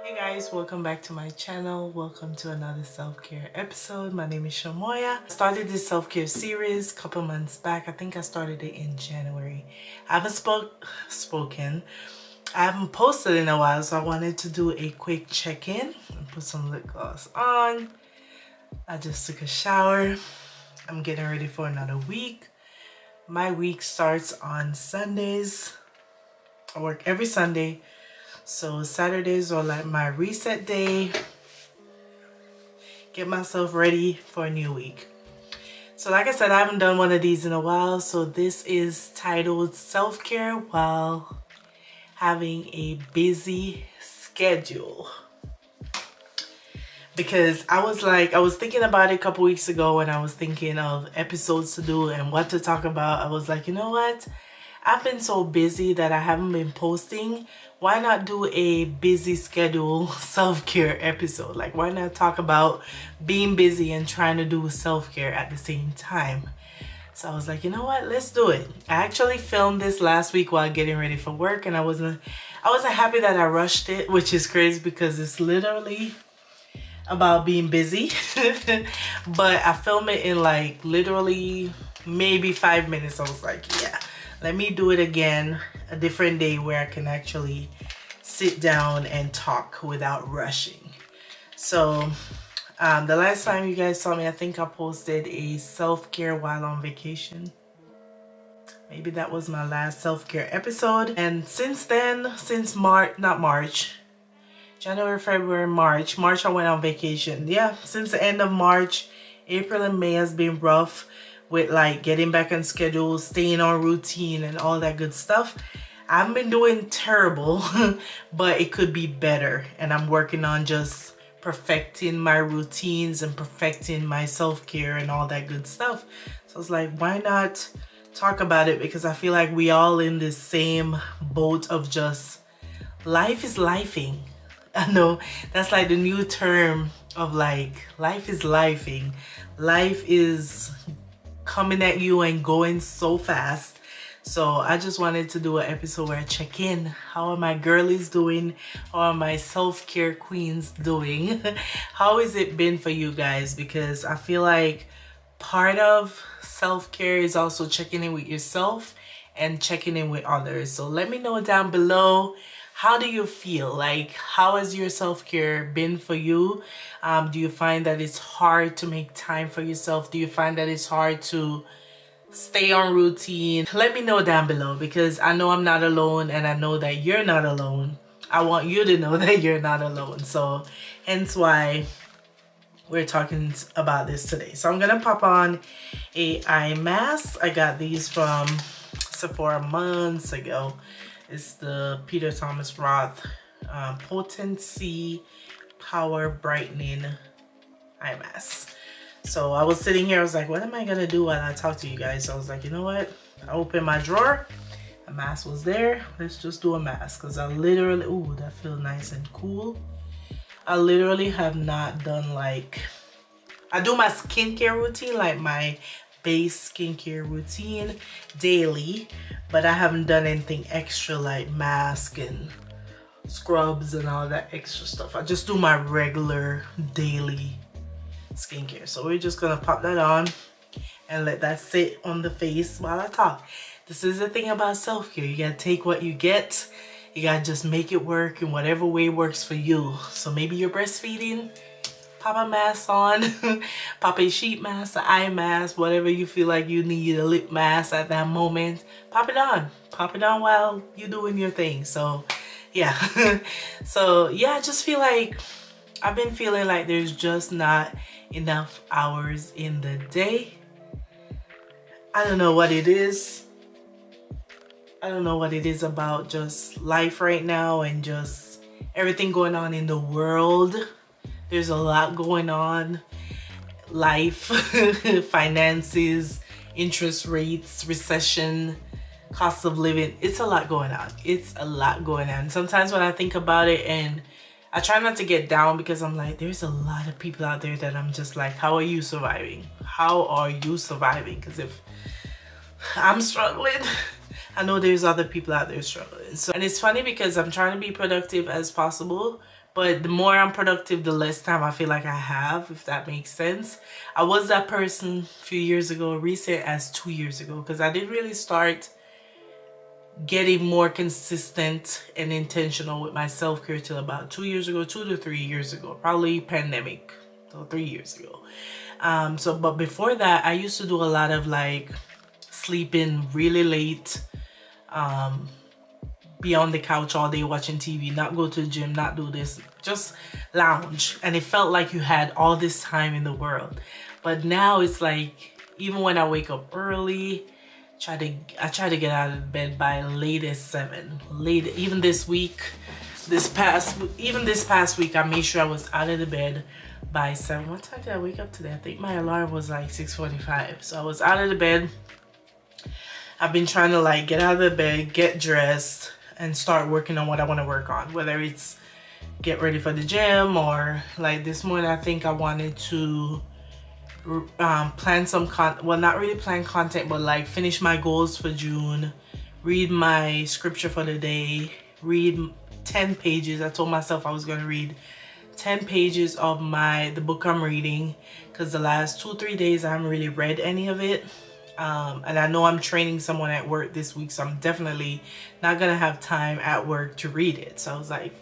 Hey guys, welcome back to my channel. Welcome to another self-care episode. My name is Shamoya. I started this self-care series a couple months back. I think I started it in January. I haven't spoken. I haven't posted in a while, so I wanted to do a quick check-in and put some lip gloss on. I just took a shower. I'm getting ready for another week. My week starts on Sundays. I work every Sunday. So Saturdays are like my reset day. Get myself ready for a new week. So like I said, I haven't done one of these in a while. So this is titled Self-Care While Having a Busy Schedule. Because I was thinking about it a couple weeks ago when I was thinking of episodes to do and what to talk about. I was like, you know what? I've been so busy that I haven't been posting. Why not do a busy schedule self-care episode? Like, why not talk about being busy and trying to do self-care at the same time? So I was like, you know what? Let's do it. I actually filmed this last week while getting ready for work, and I wasn't happy that I rushed it, which is crazy because it's literally about being busy. But I filmed it in like literally maybe 5 minutes. I was like, yeah. Let me do it again a different day where I can actually sit down and talk without rushing. So the last time you guys saw me, I think I posted a self-care while on vacation. Maybe that was my last self-care episode. And since then, since January, February, March I went on vacation. Yeah, since the end of March, April and May has been rough with like getting back on schedule, staying on routine and all that good stuff. I haven't been doing terrible, but it could be better. And I'm working on just perfecting my routines and perfecting my self-care and all that good stuff. So I was like, why not talk about it? Because I feel like we all in this same boat of just life is lifing. I know that's like the new term of like life is lifing. Life is coming at you and going so fast. So I just wanted to do an episode where I check in. How are my girlies doing? How are my self-care queens doing? How has it been for you guys? Because I feel like part of self-care is also checking in with yourself and checking in with others. So let me know down below. How do you feel? Like, how has your self-care been for you? Do you find that it's hard to make time for yourself? Do you find that it's hard to stay on routine? Let me know down below, because I know I'm not alone and I know that you're not alone. I want you to know that you're not alone. So hence why we're talking about this today. So I'm gonna pop on a eye mask. I got these from Sephora months ago. It's the Peter Thomas Roth Potency Power Brightening Eye Mask. So I was sitting here, I was like, what am I gonna do while I talk to you guys? So I was like, you know what? I opened my drawer, a mask was there. Let's just do a mask, because I literally, ooh, that feels nice and cool. I literally have not done like, I do my skincare routine, like my base skincare routine daily, but I haven't done anything extra like mask and scrubs and all that extra stuff. I just do my regular daily skincare. So we're just gonna pop that on and let that sit on the face while I talk. This is the thing about self-care. You gotta take what you get. You gotta just make it work in whatever way works for you. So maybe you're breastfeeding, pop a mask on, pop a sheet mask, an eye mask, whatever you feel like you need, a lip mask at that moment, pop it on. Pop it on while you're doing your thing. So yeah. So yeah, I just feel like I've been feeling like there's just not enough hours in the day. I don't know what it is. I don't know what it is about just life right now and just everything going on in the world. There's a lot going on. Life, finances, interest rates, recession, cost of living. It's a lot going on. It's a lot going on. Sometimes when I think about it, and I try not to get down, because I'm like, there's a lot of people out there that I'm just like, how are you surviving? How are you surviving? Because if I'm struggling, I know there's other people out there struggling. So, and it's funny because I'm trying to be productive as possible, But the more I'm productive, the less time I feel like I have, if that makes sense. I was that person a few years ago, recent as 2 years ago, because I did really start getting more consistent and intentional with my self-care till about 2 years ago, 2 to 3 years ago, probably pandemic, so 3 years ago. But before that, I used to do a lot of like sleeping really late, be on the couch all day watching TV, not go to the gym, not do this, just lounge. And it felt like you had all this time in the world. But now it's like, even when I wake up early, I try to get out of bed by latest 7. Even this past week, I made sure I was out of the bed by 7. What time did I wake up today? I think my alarm was like 6:45. So I was out of the bed. I've been trying to like get out of the bed, get dressed, and start working on what I want to work on. Whether it's get ready for the gym, or like this morning, I think I wanted to plan some well, not really plan content, but like finish my goals for June, read my scripture for the day, read 10 pages. I told myself I was going to read 10 pages of the book I'm reading, because the last 2-3 days I haven't really read any of it. And I know I'm training someone at work this week, so I'm definitely not gonna have time at work to read it. So I was like,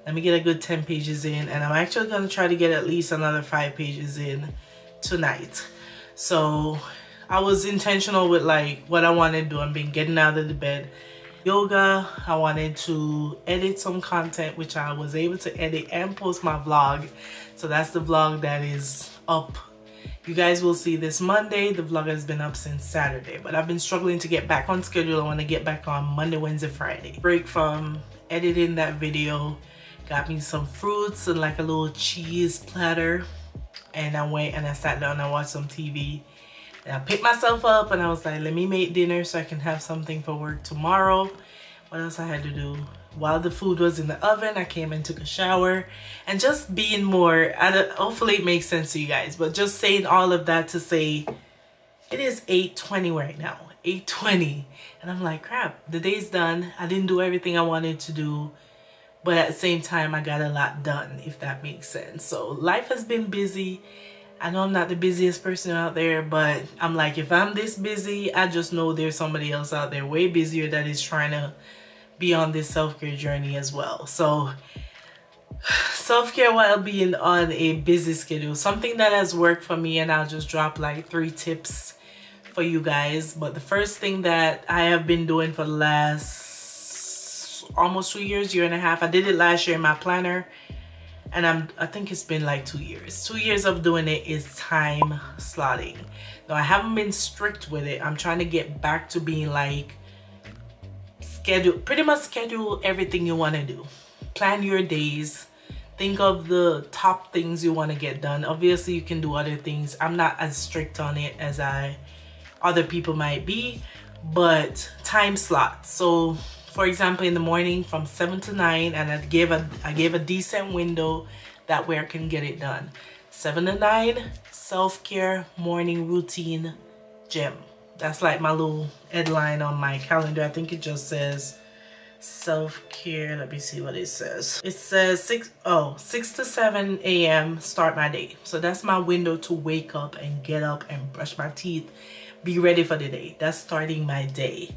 let me get a good 10 pages in, and I'm actually gonna try to get at least another 5 pages in tonight. So I was intentional with like what I wanted to do. I've been getting out of the bed. Yoga, I wanted to edit some content, which I was able to edit and post my vlog. So that's the vlog that is up. You guys will see this Monday. The vlog has been up since Saturday, but I've been struggling to get back on schedule. I want to get back on Monday, Wednesday, Friday. Break from editing that video. Got me some fruits and like a little cheese platter. And I went and I sat down and I watched some TV. And I picked myself up and I was like, let me make dinner so I can have something for work tomorrow. What else I had to do? While the food was in the oven, I came and took a shower, and just being more, hopefully it makes sense to you guys, but just saying all of that to say, it is 8:20 right now, 8:20. And I'm like, crap, the day's done. I didn't do everything I wanted to do, but at the same time, I got a lot done, if that makes sense. So life has been busy. I know I'm not the busiest person out there, but I'm like, if I'm this busy, I just know there's somebody else out there way busier that is trying to be on this self-care journey as well. So self-care while being on a busy schedule, something that has worked for me, and I'll just drop like 3 tips for you guys. But the first thing that I have been doing for the last almost 2 years, year and a half, I did it last year in my planner, and I think it's been like 2 years. 2 years of doing it is time slotting. Now, I haven't been strict with it. I'm trying to get back to being like, pretty much schedule everything you want to do. Plan your days. Think of the top things you want to get done. Obviously, you can do other things. I'm not as strict on it as other people might be, but time slots. So, for example, in the morning from 7 to 9, and I gave a decent window that way I can get it done. 7 to 9, self-care, morning routine, gym. That's like my little headline on my calendar. I think it just says self-care. Let me see what it says. It says 6 to 7 a.m. start my day. So that's my window to wake up and get up and brush my teeth, be ready for the day. That's starting my day.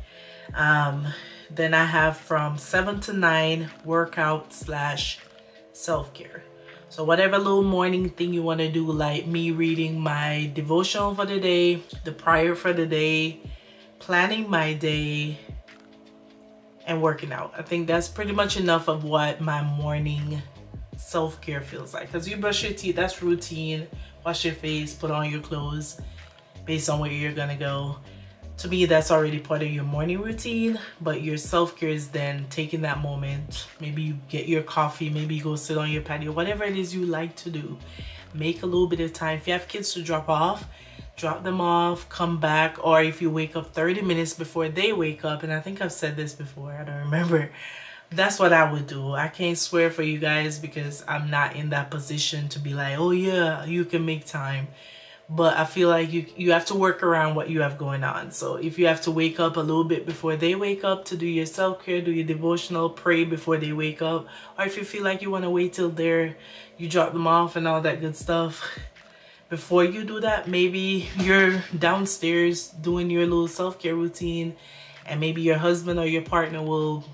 Then I have from 7 to 9 workout / self-care. So whatever little morning thing you want to do, like me reading my devotional for the day, the prayer for the day, planning my day, and working out. I think that's pretty much enough of what my morning self-care feels like. Because you brush your teeth, that's routine. Wash your face, put on your clothes based on where you're going to go. To me, that's already part of your morning routine, but your self-care is then taking that moment. Maybe you get your coffee, maybe you go sit on your patio, whatever it is you like to do. Make a little bit of time. If you have kids to drop off, drop them off, come back, or if you wake up 30 minutes before they wake up, and I think I've said this before, I don't remember, that's what I would do. I can't swear for you guys because I'm not in that position to be like, oh yeah, you can make time. but I feel like you have to work around what you have going on. So if you have to wake up a little bit before they wake up to do your self-care, do your devotional, pray before they wake up, or if you feel like you want to wait till you drop them off and all that good stuff, before you do that, maybe you're downstairs doing your little self-care routine, and maybe your husband or your partner will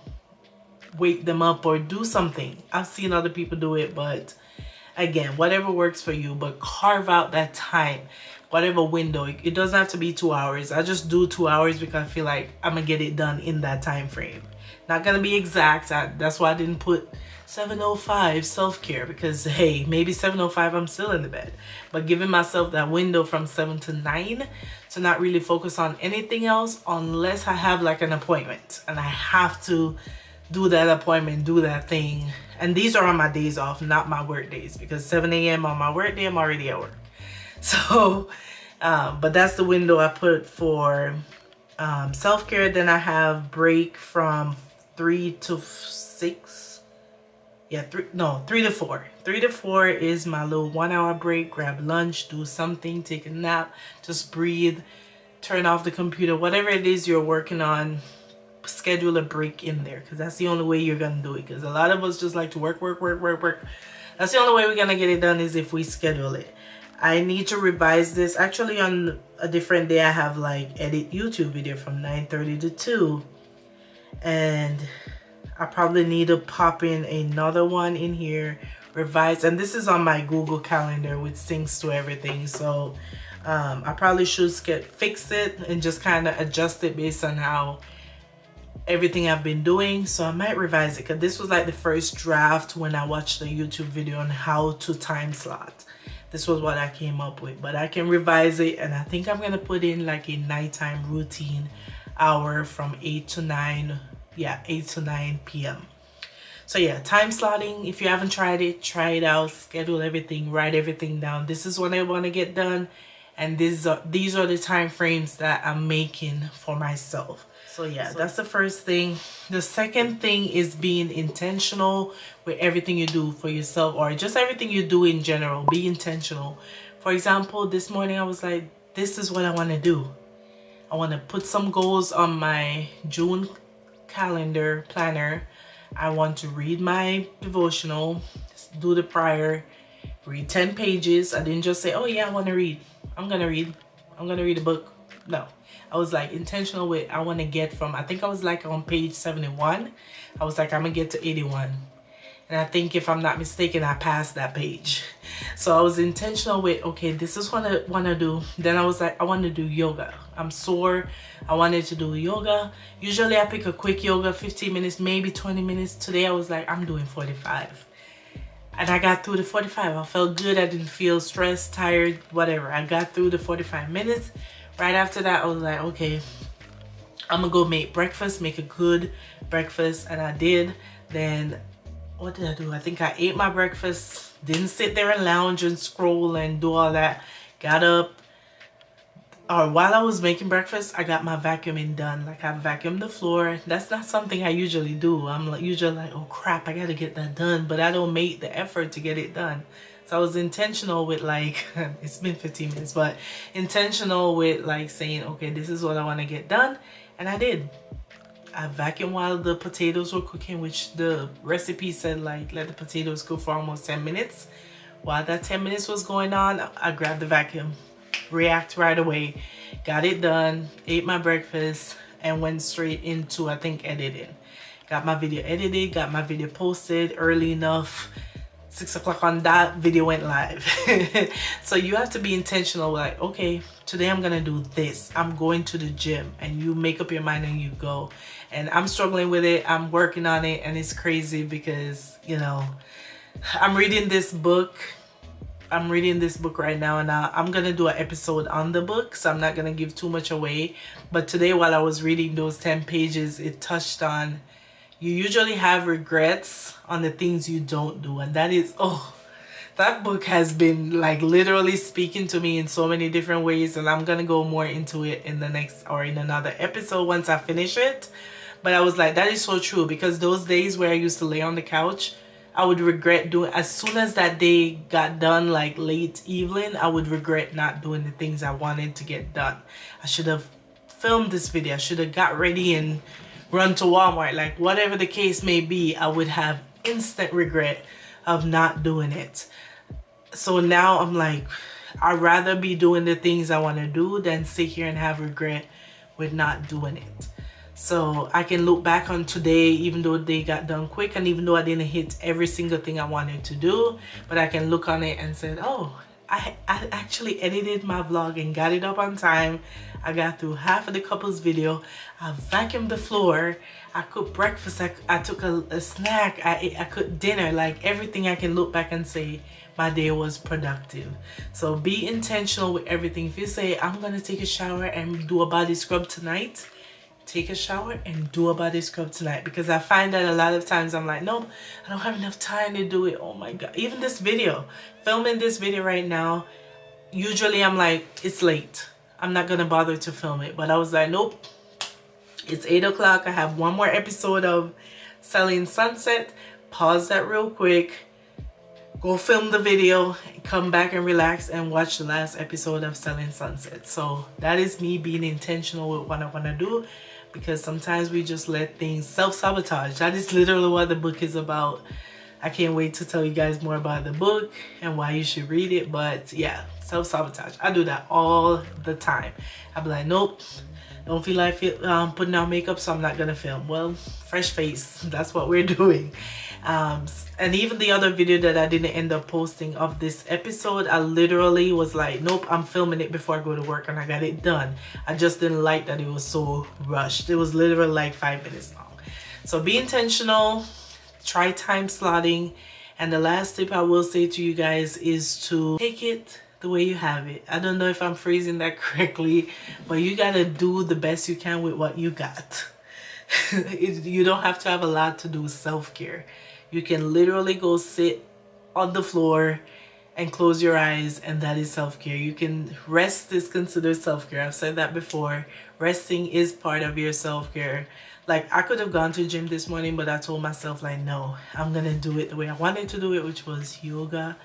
wake them up or do something. I've seen other people do it, but again, whatever works for you, but carve out that time, whatever window. It doesn't have to be 2 hours. I just do 2 hours because I feel like I'm gonna get it done in that time frame. Not gonna be exact. That's why I didn't put 7:05 self-care, because hey, maybe 7:05 I'm still in the bed. But giving myself that window from 7 to 9 to not really focus on anything else unless I have like an appointment and I have to do that appointment, do that thing. And these are on my days off, not my work days, because 7 a.m. on my work day, I'm already at work. So, but that's the window I put for self-care. Then I have break from 3 to 6. Yeah, 3 to 4. 3 to 4 is my little 1 hour break. Grab lunch, do something, take a nap, just breathe, turn off the computer, whatever it is you're working on. Schedule a break in there, because that's the only way you're gonna do it, because a lot of us just like to work. That's the only way we're gonna get it done, is if we schedule it. I need to revise this. Actually, on a different day I have like edit YouTube video from 9:30 to 2, and I probably need to pop in another one in here, revise, and this is on my Google Calendar, which syncs to everything. So I probably should fix it and just kind of adjust it based on how everything I've been doing. So I might revise it, because this was like the first draft when I watched the YouTube video on how to time slot. This was what I came up with, but I can revise it, and I think I'm gonna put in like a nighttime routine hour from 8 to 9. Yeah, 8 to 9 p.m. So yeah, time slotting. If you haven't tried it, try it out. Schedule everything, write everything down. This is what I want to get done, and these are the time frames that I'm making for myself. So yeah, that's the first thing. The second thing is being intentional with everything you do for yourself, or just everything you do in general. Be intentional. For example, this morning I was like, this is what I want to do. I want to put some goals on my June calendar planner. I want to read my devotional, do the prayer, read 10 pages. I didn't just say, oh yeah, I want to read. I'm going to read a book. No. I was like intentional with, I want to get from, I think I was like on page 71. I was like, I'm going to get to 81. And I think if I'm not mistaken, I passed that page. So I was intentional with, okay, this is what I want to do. Then I was like, I want to do yoga. I'm sore. I wanted to do yoga. Usually I pick a quick yoga, 15 minutes, maybe 20 minutes. Today I was like, I'm doing 45. And I got through the 45. I felt good. I didn't feel stressed, tired, whatever. I got through the 45 minutes. Right after that, I was like, okay, I'm gonna go make breakfast, make a good breakfast. And I did. Then what did I do? I think I ate my breakfast, didn't sit there and lounge and scroll and do all that. Got up, or while I was making breakfast, I got my vacuuming done. Like, I vacuumed the floor. That's not something I usually do. I'm like, usually like, oh crap, I gotta get that done, but I don't make the effort to get it done. So I was intentional with like, it's been 15 minutes, but intentional with like saying, okay, this is what I want to get done. And I did. I vacuumed while the potatoes were cooking, which the recipe said like, let the potatoes cook for almost 10 minutes. While that 10 minutes was going on, I grabbed the vacuum, react right away, got it done, ate my breakfast, and went straight into, I think, editing. Got my video edited, got my video posted early enough. 6 o'clock on that video went live. So you have to be intentional, like, okay, today I'm gonna do this. I'm going to the gym, and you make up your mind and you go. And I'm struggling with it. I'm working on it, and it's crazy because, you know, I'm reading this book right now, and I'm gonna do an episode on the book, so I'm not gonna give too much away. But today, while I was reading those 10 pages, it touched on, you usually have regrets on the things you don't do. And that is, oh, that book has been like literally speaking to me in so many different ways. And I'm going to go more into it in the next, or in another episode once I finish it. But I was like, that is so true, because those days where I used to lay on the couch, I would regret doing, as soon as that day got done, like late evening, I would regret not doing the things I wanted to get done. I should have filmed this video. I should have got ready and run to Walmart. Like whatever the case may be, I would have instant regret of not doing it. So now I'm like, I'd rather be doing the things I want to do than sit here and have regret with not doing it. So I can look back on today, even though they got done quick, and even though I didn't hit every single thing I wanted to do, but I can look on it and say, oh, I actually edited my vlog and got it up on time. I got through half of the couple's video. I vacuumed the floor. I cooked breakfast. I took a snack. I cooked dinner. Like everything, I can look back and say my day was productive. So be intentional with everything. If you say, I'm gonna take a shower and do a body scrub tonight, take a shower and do a body scrub tonight. Because I find that a lot of times I'm like, nope, I don't have enough time to do it. Oh my God. Even this video, filming this video right now, usually I'm like, it's late, I'm not gonna bother to film it. But I was like, nope, it's 8 o'clock. I have one more episode of Selling Sunset. Pause that real quick, go film the video, come back and relax and watch the last episode of Selling Sunset. So that is me being intentional with what I want to do, because sometimes we just let things self-sabotage. That is literally what the book is about. I can't wait to tell you guys more about the book and why you should read it. But yeah, self-sabotage. I do that all the time. I'll be like, nope, don't feel like putting on makeup, so I'm not gonna film. Well, fresh face, that's what we're doing. And even the other video that I didn't end up posting of this episode, I literally was like, nope, I'm filming it before I go to work, and I got it done. I just didn't like that it was so rushed. It was literally like 5 minutes long. So be intentional, try time slotting, and the last tip I will say to you guys is to take it the way you have it. I don't know if I'm phrasing that correctly, but you gotta do the best you can with what you got. You don't have to have a lot to do with self-care. You can literally go sit on the floor and close your eyes, and that is self-care. You can rest is considered self-care. I've said that before. Resting is part of your self-care. Like, I could have gone to the gym this morning, but I told myself, like, no, I'm gonna do it the way I wanted to do it, which was yoga,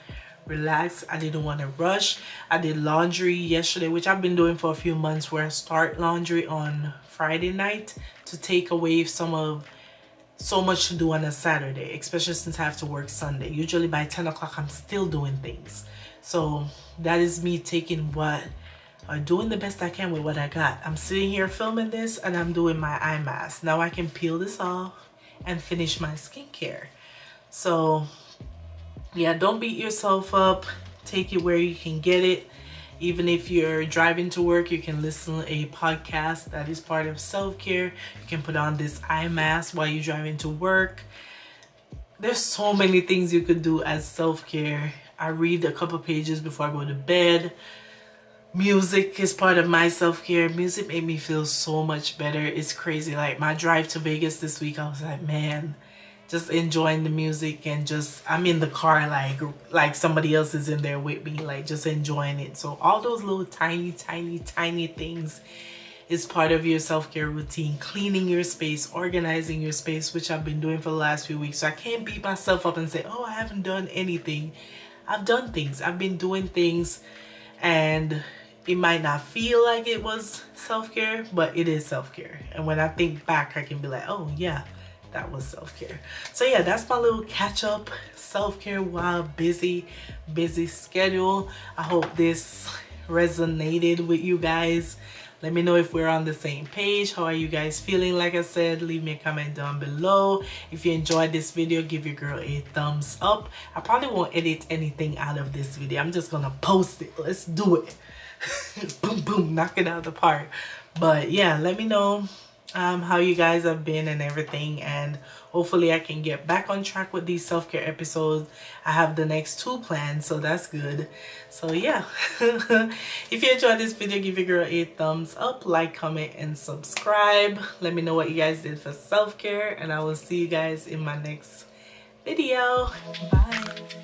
relax. I didn't want to rush. I did laundry yesterday, which I've been doing for a few months, where I start laundry on Friday night to take away so much to do on a Saturday, especially since I have to work Sunday. Usually by 10 o'clock, I'm still doing things. So that is me taking doing the best I can with what I got. I'm sitting here filming this, and I'm doing my eye mask. Now I can peel this off and finish my skincare. So yeah, don't beat yourself up. Take it where you can get it. Even if you're driving to work, you can listen to a podcast. That is part of self-care. You can put on this eye mask while you're driving to work. There's so many things you could do as self-care. I read a couple pages before I go to bed. Music is part of my self-care. Music made me feel so much better. It's crazy. Like my drive to Vegas this week, I was like, man, just enjoying the music, and just I'm in the car like somebody else is in there with me, like just enjoying it. So all those little tiny things is part of your self-care routine. Cleaning your space, organizing your space, which I've been doing for the last few weeks. So I can't beat myself up and say, oh, I haven't done anything. I've done things. I've been doing things, and it might not feel like it was self-care, but it is self-care. And when I think back, I can be like, oh yeah, that was self-care. So yeah, that's my little catch-up self-care while busy schedule. I hope this resonated with you guys. Let me know if we're on the same page. How are you guys feeling? Like I said, leave me a comment down below. If you enjoyed this video, give your girl a thumbs up. I probably won't edit anything out of this video. I'm just gonna post it. Let's do it. Boom boom, knock it out of the park. But yeah, let me know how you guys have been and everything, and hopefully I can get back on track with these self-care episodes. I have the next 2 planned, so that's good. So yeah, if you enjoyed this video, give your girl a thumbs up, like, comment, and subscribe. Let me know what you guys did for self-care, and I will see you guys in my next video. Bye.